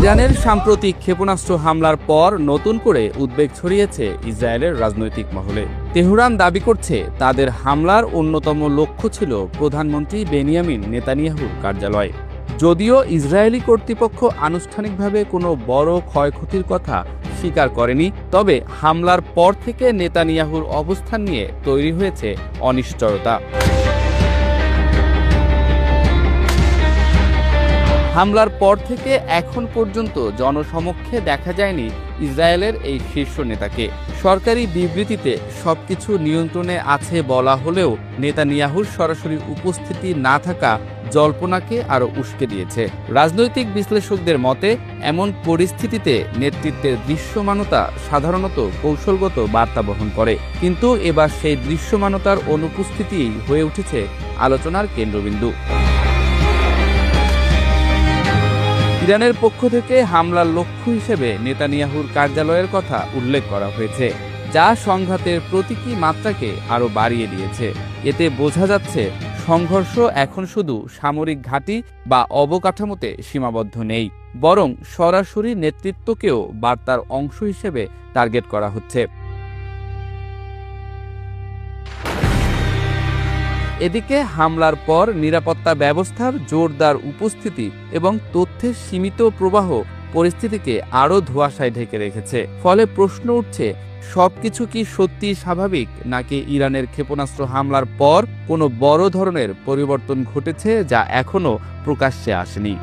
ইরানের সাম্প্রতিক ক্ষেপণাস্ত্র হামলার পর নতুন করে উদ্বেগ ছড়িয়েছে ইসরায়েলের রাজনৈতিক মহলে। তেহরান দাবি করছে তাদের হামলার অন্যতম লক্ষ্য ছিল প্রধানমন্ত্রী বেনিয়ামিন নেতানিয়াহুর কার্যালয়। যদিও ইসরায়েলি কর্তৃপক্ষ আনুষ্ঠানিকভাবে কোনো বড় ক্ষয়ক্ষতির কথা স্বীকার করেনি, তবে হামলার পর থেকে নেতানিয়াহুর অবস্থান নিয়ে তৈরি হয়েছে অনিশ্চয়তা। হামলার পর থেকে এখন পর্যন্ত জনসমক্ষে দেখা যায়নি ইসরায়েলের এই শীর্ষ নেতাকে। সরকারি বিবৃতিতে সবকিছু নিয়ন্ত্রণে আছে বলা হলেও নেতানিয়াহুর সরাসরি উপস্থিতি না থাকা জল্পনাকে আরও উস্কে দিয়েছে। রাজনৈতিক বিশ্লেষকদের মতে এমন পরিস্থিতিতে নেতৃত্বের দৃশ্যমানতা সাধারণত কৌশলগত বার্তা বহন করে, কিন্তু এবার সেই দৃশ্যমানতার অনুপস্থিতিই হয়ে উঠেছে আলোচনার কেন্দ্রবিন্দু। ইরানের পক্ষ থেকে হামলার লক্ষ্য হিসেবে নেতানিয়াহুর কার্যালয়ের কথা উল্লেখ করা হয়েছে, যা সংঘাতের প্রতীকী মাত্রাকে আরও বাড়িয়ে দিয়েছে। এতে বোঝা যাচ্ছে সংঘর্ষ এখন শুধু সামরিক ঘাঁটি বা অবকাঠামোতে সীমাবদ্ধ নেই, বরং সরাসরি নেতৃত্বকেও বার্তার অংশ হিসেবে টার্গেট করা হচ্ছে। এদিকে হামলার পর নিরাপত্তা ব্যবস্থার জোরদার উপস্থিতি এবং তথ্যের সীমিত প্রবাহ পরিস্থিতিকে আরও ধোঁয়াশায় ঢেকে রেখেছে। ফলে প্রশ্ন উঠছে, সবকিছু কি সত্যি স্বাভাবিক, নাকি ইরানের ক্ষেপণাস্ত্র হামলার পর কোনো বড় ধরনের পরিবর্তন ঘটেছে যা এখনও প্রকাশ্যে আসেনি।